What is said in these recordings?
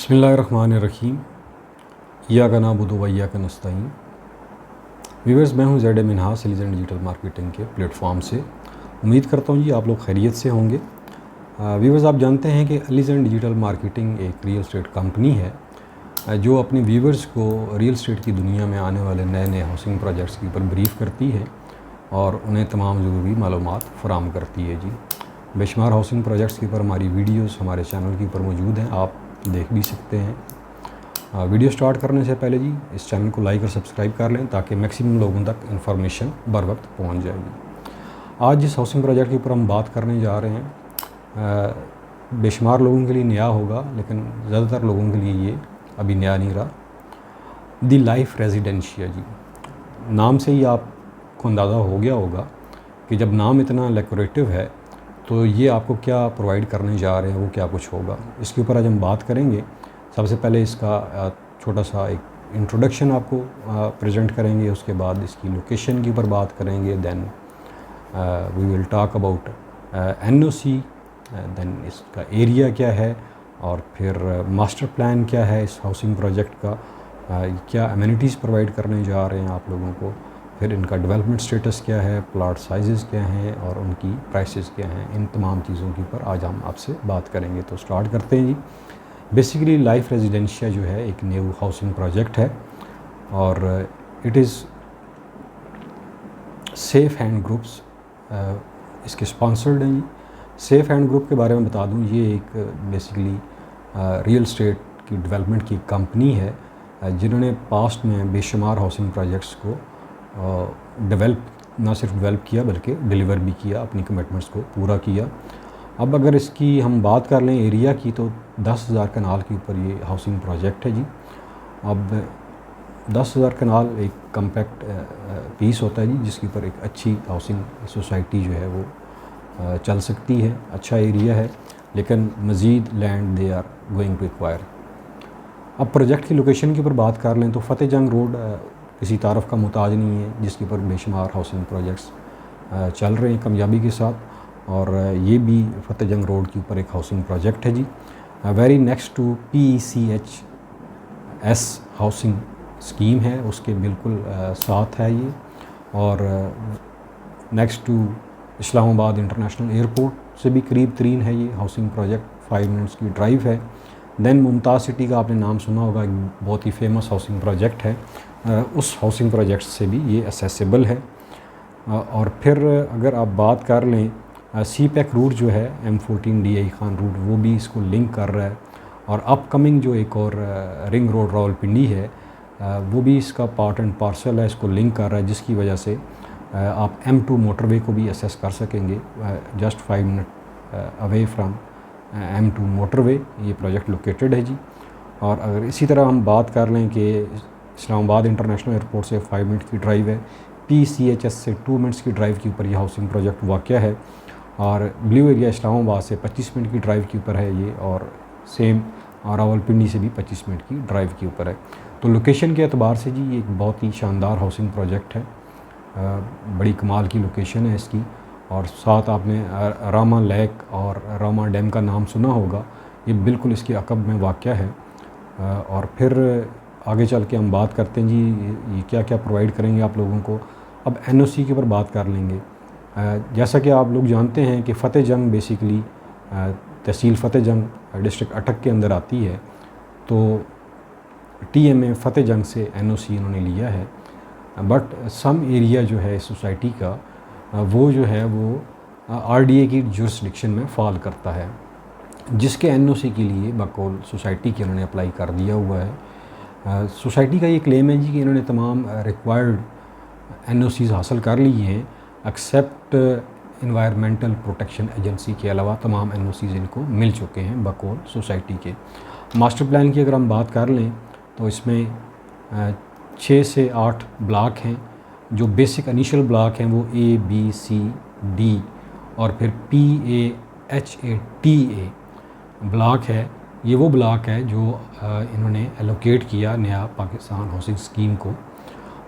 بسم اللہ الرحمن الرحیم ایاک نعبد و ایاک نستعین۔ ویورز، میں ہوں زیڈ منہاس علیزن ڈیجیٹل مارکیٹنگ کے پلیٹ فارم سے۔ امید کرتا ہوں آپ لوگ خیریت سے ہوں گے۔ ویورز، آپ جانتے ہیں کہ علیزن ڈیجیٹل مارکیٹنگ ایک ریئل اسٹیٹ کمپنی ہے جو اپنے ویورز کو ریئل اسٹیٹ کی دنیا میں آنے والے نئے ہاؤسنگ پروجیکٹس کے اوپر بریف کرتی ہے اور انہیں تمام ضروری معلومات فراہم کرتی ہے۔ بے شمار ہاؤسنگ پروجیکٹس کے اوپر ہماری ویڈیوز ہمارے چینل کے اوپر موجود ہیں، آپ دیکھ بھی سکتے ہیں۔ ویڈیو سٹارٹ کرنے سے پہلے اس چینل کو لائک اور سبسکرائب کر لیں تاکہ میکسیمم لوگوں تک انفارمیشن بر وقت پہنچ جائے گی۔ آج جس ہاؤسنگ پروجیکٹ کے اوپر ہم بات کرنے جا رہے ہیں بے شمار لوگوں کے لیے نیا ہوگا، لیکن زیادہ تر لوگوں کے لیے یہ ابھی نیا نہیں رہا۔ دی لائف ریزیڈینشیا نام سے ہی آپ کو اندازہ ہو گیا ہوگا کہ جب نام اتنا لیکوریٹو ہے تو یہ آپ کو کیا پرووائڈ کرنے جا رہے ہیں، وہ کیا کچھ ہوگا، اس کے اوپر آج ہم بات کریں گے۔ سب سے پہلے اس کا چھوٹا سا ایک انٹروڈکشن آپ کو پریزنٹ کریں گے، اس کے بعد اس کی لوکیشن کے اوپر بات کریں گے، دین وی ول ٹاک اباؤٹ NOC، دین اس کا ایریا کیا ہے، اور پھر ماسٹر پلان کیا ہے اس ہاؤسنگ پروجیکٹ کا، کیا امینٹیز پرووائڈ کرنے جا رہے ہیں آپ لوگوں کو، پھر ان کا ڈیولپمنٹ سٹیٹس کیا ہے، پلاٹ سائزز کیا ہیں اور ان کی پرائسز کیا ہیں۔ ان تمام چیزوں کے اوپر آج ہم آپ سے بات کریں گے۔ تو سٹارٹ کرتے ہیں بیسیکلی لائف ریزیڈینشیا جو ہے ایک نیو ہاؤسنگ پروجیکٹ ہے اور it is safe hand groups اس کے اسپانسرڈ ہیں۔ سیف ہینڈ گروپ کے بارے میں بتا دوں، یہ ایک بیسیکلی ریئل اسٹیٹ کی ڈیولپمنٹ کی کمپنی ہے جنہوں نے پاسٹ میں بے شمار ہاؤسنگ پروجیکٹس کو نہ صرف ڈیولپ کیا بلکہ ڈیلیور بھی کیا، اپنی کمٹمنٹس کو پورا کیا۔ اب اگر اس کی ہم بات کر لیں ایریا کی، تو 10,000 کنال کے اوپر یہ ہاؤسنگ پروجیکٹ ہے اب 10,000 کنال ایک کمپیکٹ پیس ہوتا ہے جس کے اوپر ایک اچھی ہاؤسنگ سوسائٹی جو ہے وہ چل سکتی ہے۔ اچھا ایریا ہے، لیکن مزید land they are going to acquire. اب پروجیکٹ کی لوکیشن کے اوپر بات کر لیں تو فتح جنگ روڈ کسی تعارف کا محتاج نہیں ہے، جس کے اوپر بے شمار ہاؤسنگ پروجیکٹس چل رہے ہیں کامیابی کے ساتھ، اور یہ بھی فتح جنگ روڈ کے اوپر ایک ہاؤسنگ پروجیکٹ ہے very next to PECHS housing scheme ہے، اس کے بالکل ساتھ ہے یہ، اور نیکسٹ ٹو اسلام آباد انٹرنیشنل ایئرپورٹ سے بھی قریب ترین ہے یہ ہاؤسنگ پروجیکٹ، 5 منٹس کی ڈرائیو ہے۔ دین ممتاز سٹی کا آپ نے نام سنا ہوگا، ایک بہت ہی فیمس ہاؤسنگ پروجیکٹ ہے، اس ہاؤسنگ پروجیکٹ سے بھی یہ اسیسیبل ہے۔ اور پھر اگر آپ بات کر لیں سی پیک روٹ جو ہے M14 DI خان روٹ، وہ بھی اس کو لنک کر رہا ہے، اور اپ کمنگ جو ایک اور رنگ روڈ راولپنڈی ہے وہ بھی اس کا پارٹ اینڈ پارسل ہے، اس کو لنک کر رہا ہے، جس کی وجہ سے آپ M2 موٹر وے کو بھی اسیس کر سکیں گے، just 5 minute away from M2 motorway یہ پروجیکٹ لوکیٹڈ ہے اور اگر اسی طرح ہم بات کر لیں کہ اسلام آباد انٹرنیشنل ایئرپورٹ سے 5 منٹ کی ڈرائیو ہے، PCHS سے 2 منٹس کی ڈرائیو کے اوپر یہ ہاؤسنگ پروجیکٹ واقع ہے، اور بلیو ایریا اسلام آباد سے 25 منٹ کی ڈرائیو کے اوپر ہے یہ، اور سیم راولپنڈی سے بھی 25 منٹ کی ڈرائیو کے اوپر ہے۔ تو لوکیشن کے اعتبار سے یہ ایک بہت ہی شاندار ہاؤسنگ پروجیکٹ ہے، بڑی کمال کی لوکیشن ہے اس کی، اور ساتھ آپ نے راما لیک اور راما ڈیم کا نام سنا ہوگا، یہ بالکل اس کے عقب میں واقع ہے۔ اور پھر آگے چل کے ہم بات کرتے ہیں یہ کیا کیا پرووائڈ کریں گے آپ لوگوں کو۔ اب NOC کے اوپر بات کر لیں گے۔ جیسا کہ آپ لوگ جانتے ہیں کہ فتح جنگ بیسیکلی تحصیل فتح جنگ ڈسٹرکٹ اٹک کے اندر آتی ہے، تو TMA فتح جنگ سے NOC انہوں نے لیا ہے، بٹ سم ایریا جو ہے سوسائٹی کا وہ جو ہے وہ RDA کی جورسڈکشن میں فال کرتا ہے، جس کے NOC کے لیے بقول سوسائٹی کے انہوں نے اپلائی کر دیا ہوا ہے۔ سوسائٹی کا یہ کلیم ہے کہ انہوں نے تمام ریکوائرڈ NOCs حاصل کر لی ہیں، ایکسیپٹ انوائرمنٹل پروٹیکشن ایجنسی کے علاوہ تمام NOCs ان کو مل چکے ہیں بقول سوسائٹی کے۔ ماسٹر پلان کی اگر ہم بات کر لیں تو اس میں 6 سے 8 بلاک ہیں، جو بیسک انیشل بلاک ہیں وہ A B C D اور پھر PAHATA بلاک ہے۔ یہ وہ بلاک ہے جو انہوں نے ایلوکیٹ کیا نیا پاکستان ہاؤسنگ اسکیم کو،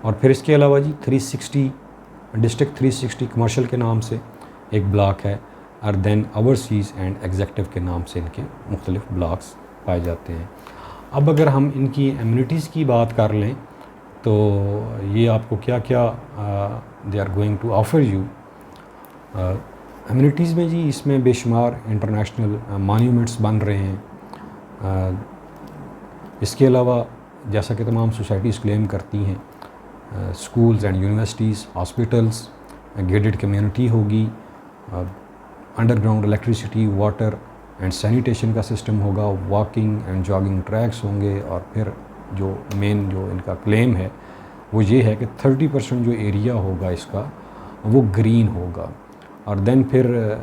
اور پھر اس کے علاوہ 360 ڈسٹرکٹ 360 کمرشل کے نام سے ایک بلاک ہے، اور دین اوورسیز اینڈ ایگزیکٹو کے نام سے ان کے مختلف بلاکس پائے جاتے ہیں۔ اب اگر ہم ان کی ایمینٹیز کی بات کر لیں تو یہ آپ کو کیا کیا they are going to offer you. Amenities میں جی اس میں بے شمار انٹرنیشنل مانیومنٹس بن رہے ہیں. اس کے علاوہ جیسا کہ تمام سوسائٹیز کلیم کرتی ہیں schools and universities, hospitals, gated community ہوگی، underground electricity, water and sanitation کا سسٹم ہوگا، واکنگ اینڈ جاگنگ ٹریکس ہوں گے، اور پھر جو مین جو ان کا کلیم ہے وہ یہ ہے کہ 30% جو ایریا ہوگا اس کا وہ گرین ہوگا. اور دین پھر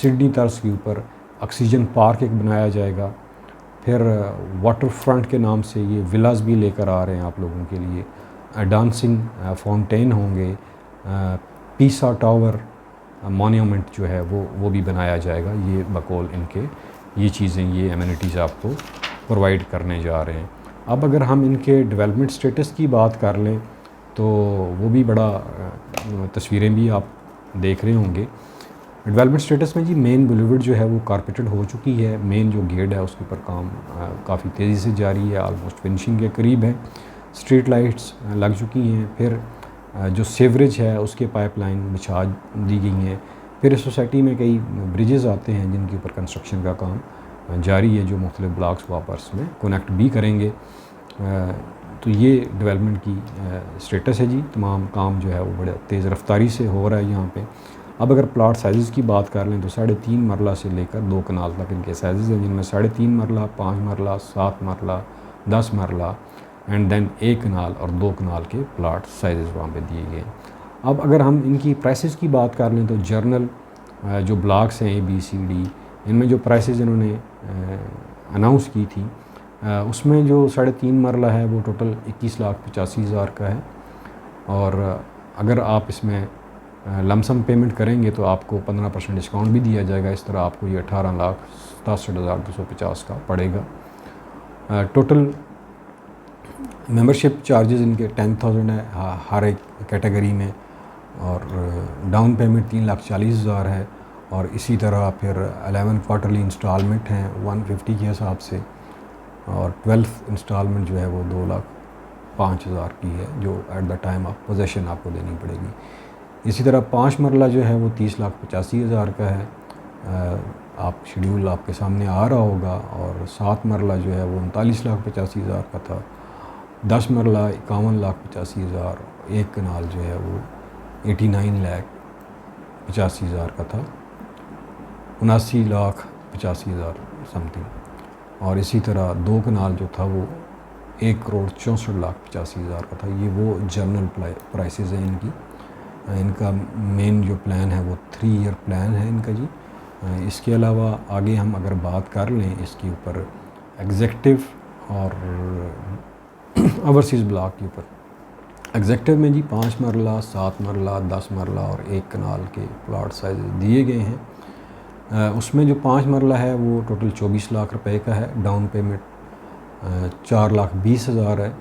سڈنی طرز کے اوپر آکسیجن پارک ایک بنایا جائے گا. پھر واٹر فرنٹ کے نام سے یہ ولاز بھی لے کر آ رہے ہیں آپ لوگوں کے لیے. ڈانسنگ فاؤنٹین ہوں گے. پیسا ٹاور مونیومنٹ جو ہے وہ بھی بنایا جائے گا. یہ بقول ان کے یہ چیزیں، یہ ایمینٹیز آپ کو پرووائڈ کرنے جا رہے ہیں. اب اگر ہم ان کے ڈیولپمنٹ سٹیٹس کی بات کر لیں تو وہ بھی بڑا تصویریں بھی آپ دیکھ رہے ہوں گے. ڈیولپمنٹ سٹیٹس میں جی مین بلیورڈ جو ہے وہ کارپیٹڈ ہو چکی ہے. مین جو گیٹ ہے اس کے اوپر کام کافی تیزی سے جاری ہے، آلموسٹ فنشنگ کے قریب ہے. اسٹریٹ لائٹس لگ چکی ہیں. پھر جو سیوریج ہے اس کے پائپ لائن بچھا دی گئی ہیں. پھر اس سوسائٹی میں کئی بریجز آتے ہیں جن کے اوپر کنسٹرکشن کا کام جاری ہے، جو مختلف بلاکس کو آپس میں کنیکٹ بھی کریں گے. تو یہ ڈیولپمنٹ کی سٹیٹس ہے جی. تمام کام جو ہے وہ بڑے تیز رفتاری سے ہو رہا ہے یہاں پہ. اب اگر پلاٹ سائزز کی بات کر لیں تو 3.5 مرلہ سے لے کر 2 کنال تک ان کے سائزز ہیں، جن میں 3.5 مرلہ، 5 مرلہ، 7 مرلہ، 10 مرلہ اینڈ دین 1 کنال اور 2 کنال کے پلاٹ سائزز وہاں پہ دیے گئے ہیں. اب اگر ہم ان کی پرائسز کی بات کر لیں تو جرنل جو بلاکس ہیں ABCD، ان میں جو پرائسز انہوں نے اناؤنس کی تھی اس میں جو 3.5 مرلہ ہے وہ ٹوٹل 21,85,000 کا ہے. اور اگر آپ اس میں لمسم پیمنٹ کریں گے تو آپ کو 15% ڈسکاؤنٹ بھی دیا جائے گا. اس طرح آپ کو یہ 18,67,250 کا پڑے گا. ٹوٹل ممبرشپ چارجز ان کے 10,000 ہے ہر ایک کیٹیگری میں، اور ڈاؤن پیمنٹ 3,40,000 ہے. اور اسی طرح پھر 11 کوارٹرلی انسٹالمنٹ ہیں 150 کے حساب سے، اور 12 انسٹالمنٹ جو ہے وہ 2,05,000 کی ہے، جو at the time of possession آپ کو دینی پڑے گی. اسی طرح 5 مرلہ جو ہے وہ 30,85,000 کا ہے. آپ شیڈیول آپ کے سامنے آ رہا ہوگا. اور 7 مرلہ جو ہے وہ 39,85,000 کا تھا. 10 مرلہ 51,85,000. 1 کنال جو ہے وہ 89,85,000 کا تھا. 79,85,000 سم تھنگ. اور اسی طرح 2 کنال جو تھا وہ 1,64,85,000 کا تھا. یہ وہ جرنل پرائسز ہیں ان کی. ان کا مین جو پلان ہے وہ 3 ایئر پلان ہے ان کا جی. اس کے علاوہ آگے ہم اگر بات کر لیں اس کے اوپر ایگزیکٹو اور اوورسیز بلاک کے اوپر. ایگزیکٹو میں جی 5 مرلہ، 7 مرلہ، 10 مرلہ اور 1 کنال کے پلاٹ سائز دیے گئے ہیں. اس میں جو 5 مرلہ ہے وہ ٹوٹل 24 لاکھ روپے کا ہے. ڈاؤن پیمنٹ 4,20,000 ہے.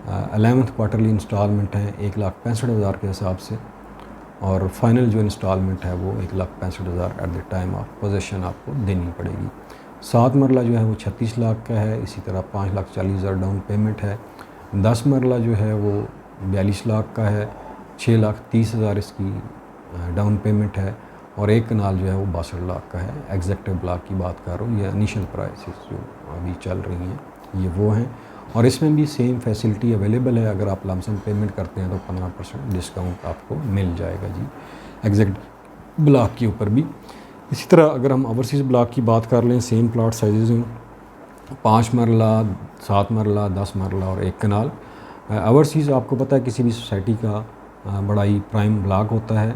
11 کوارٹرلی انسٹالمنٹ ہیں 1,65,000 کے حساب سے. اور فائنل جو انسٹالمنٹ ہے وہ 1,65,000 at the time of possession آپ کو دینی پڑے گی. 7 مرلہ جو ہے وہ 36 لاکھ کا ہے. اسی طرح 5,40,000 ڈاؤن پیمنٹ ہے. 10 مرلہ جو ہے وہ 42 لاکھ کا ہے. 6,30,000 اس کی ڈاؤن پیمنٹ ہے. اور 1 کنال جو ہے وہ 62 لاکھ کا ہے. ایگزیکٹو بلاک کی بات کر رہا ہوں. یہ انیشل پرائسز جو ابھی چل رہی ہیں یہ وہ ہیں. اور اس میں بھی سیم فیسلٹی اویلیبل ہے. اگر آپ لمسم پیمنٹ کرتے ہیں تو 15% ڈسکاؤنٹ آپ کو مل جائے گا جی ایگزیکٹ بلاک کے اوپر بھی. اسی طرح اگر ہم اوورسیز بلاک کی بات کر لیں، سیم پلاٹ سائزز ہیں 5 مرلہ، 7 مرلہ، 10 مرلہ اور 1 کنال. اوورسیز آپ کو پتہ ہے کسی بھی سوسائٹی کا بڑا ہی پرائم بلاک ہوتا ہے،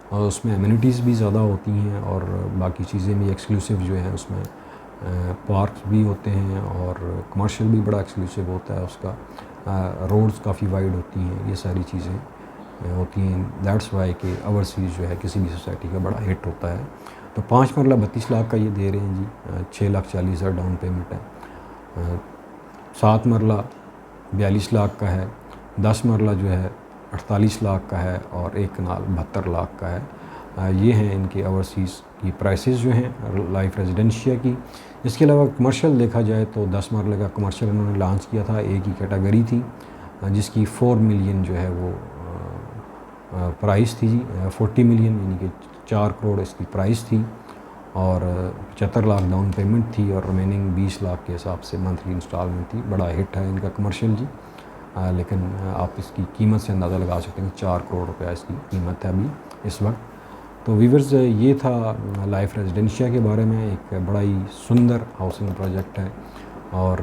اور اس میں ایمینٹیز بھی زیادہ ہوتی ہیں اور باقی چیزیں بھی ایکسکلوسیو جو ہیں. اس میں پارکس بھی ہوتے ہیں اور کمرشل بھی بڑا ایکسکلوسیو ہوتا ہے اس کا. روڈز کافی وائڈ ہوتی ہیں. یہ ساری چیزیں ہوتی ہیں. دیٹس وائی کہ اوورسیز جو ہے کسی بھی سوسائٹی کا بڑا ہٹ ہوتا ہے. تو 5 مرلہ 32 لاکھ کا یہ دے رہے ہیں جی. 6,40,000 ڈاؤن پیمنٹ ہے. 7 مرلہ 42 لاکھ کا ہے. 10 مرلہ جو ہے 48 لاکھ کا ہے. اور 1 کنال 72 لاکھ کا ہے. یہ ہیں ان کے اوورسیز کی پرائسز جو ہیں لائف ریزیڈنشیا کی. اس کے علاوہ کمرشل دیکھا جائے تو 10 مرلے کا کمرشل انہوں نے لانچ کیا تھا. ایک ہی کیٹیگری تھی جس کی 4 ملین جو ہے وہ پرائس تھی جی. 40 ملین یعنی کہ 4 کروڑ اس کی پرائس تھی اور 75 لاکھ ڈاؤن پیمنٹ تھی اور ریمیننگ 20 لاکھ کے حساب سے منتھلی انسٹالمنٹ تھی. بڑا ہٹ ہے ان کا کمرشل جی. لیکن آپ اس کی قیمت سے اندازہ لگا سکتے ہیں 4 کروڑ روپیہ اس کی قیمت ہے ابھی اس وقت. تو ویورز یہ تھا لائف ریزیڈنشیا کے بارے میں. ایک بڑا ہی سندر ہاؤسنگ پروجیکٹ ہے اور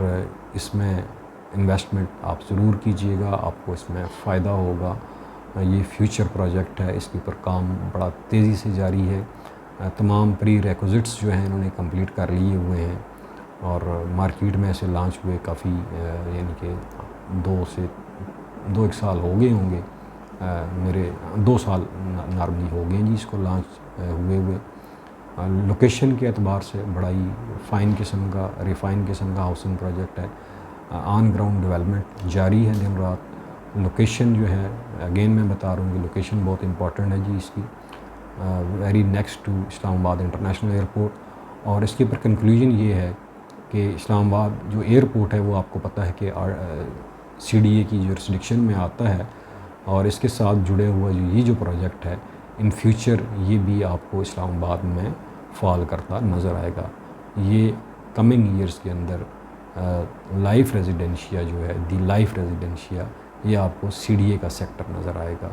اس میں انویسٹمنٹ آپ ضرور کیجئے گا, آپ کو اس میں فائدہ ہوگا. یہ فیوچر پروجیکٹ ہے, اس کے اوپر کام بڑا تیزی سے جاری ہے. تمام پری ریکوزٹس جو ہیں انہوں نے کمپلیٹ کر لیے ہوئے ہیں اور مارکیٹ میں سے لانچ ہوئے کافی یعنی کہ 2 سال ہو گئے ہوں گے, میرے 2 سال نارملی ہو گئے ہیں جی اس کو لانچ ہوئے. لوکیشن کے اعتبار سے بڑا ہی فائن قسم کا ریفائن قسم کا ہاؤسنگ پروجیکٹ ہے. آن گراؤنڈ ڈیولپمنٹ جاری ہے دن رات. لوکیشن جو ہے اگین میں بتا رہا ہوں کہ لوکیشن بہت امپورٹنٹ ہے جی اس کی, ویری نیکسٹ ٹو اسلام آباد انٹرنیشنل ایئرپورٹ. اور اس کے اوپر کنکلوژن یہ ہے کہ اسلام آباد جو ایئرپورٹ ہے وہ آپ کو پتہ ہے کہ CDA کی جورسڈکشن میں آتا ہے اور اس کے ساتھ جڑے ہوا یہ جو پروجیکٹ ہے ان فیوچر یہ بھی آپ کو اسلام آباد میں فال کرتا نظر آئے گا. یہ کمنگ ایئرس کے اندر لائف ریزیڈنشیا جو ہے دی لائف ریزیڈنشیا یہ آپ کو CDA کا سیکٹر نظر آئے گا.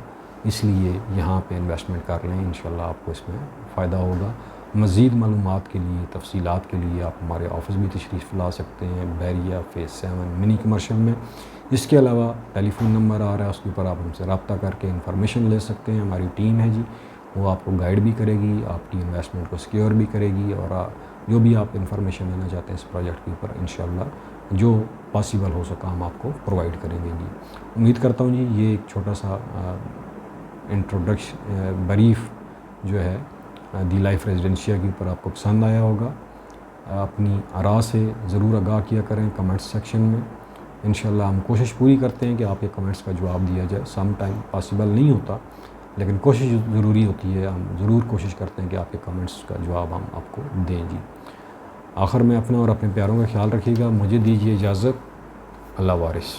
اس لیے یہاں پہ انویسٹمنٹ کر لیں, انشاءاللہ آپ کو اس میں فائدہ ہوگا. مزید معلومات کے لیے تفصیلات کے لیے آپ ہمارے آفس بھی تشریف لا سکتے ہیں بحریہ فیز 7 منی کمرشل میں. اس کے علاوہ ٹیلی فون نمبر آ رہا ہے اس کے اوپر آپ ہم سے رابطہ کر کے انفارمیشن لے سکتے ہیں. ہماری ٹیم ہے جی, وہ آپ کو گائیڈ بھی کرے گی, آپ کی انویسٹمنٹ کو سیکیور بھی کرے گی اور جو بھی آپ انفارمیشن لینا چاہتے ہیں اس پروجیکٹ کے اوپر انشاءاللہ جو پاسبل ہو سکا ہم آپ کو پرووائڈ کریں گے جی. امید کرتا ہوں جی یہ ایک چھوٹا سا انٹروڈکشن بریف جو ہے دی لائف ریزیڈنشیا کے اوپر آپ کو پسند آیا ہوگا. اپنی آراء سے ضرور آگاہ کیا کریں کمنٹس سیکشن میں. انشاءاللہ ہم کوشش پوری کرتے ہیں کہ آپ کے کمنٹس کا جواب دیا جائے. سم ٹائم پاسبل نہیں ہوتا لیکن کوشش ضروری ہوتی ہے. ہم ضرور کوشش کرتے ہیں کہ آپ کے کمنٹس کا جواب ہم آپ کو دیں جی. آخر میں اپنا اور اپنے پیاروں کا خیال رکھیے گا. مجھے دیجیے اجازت. اللہ وارث.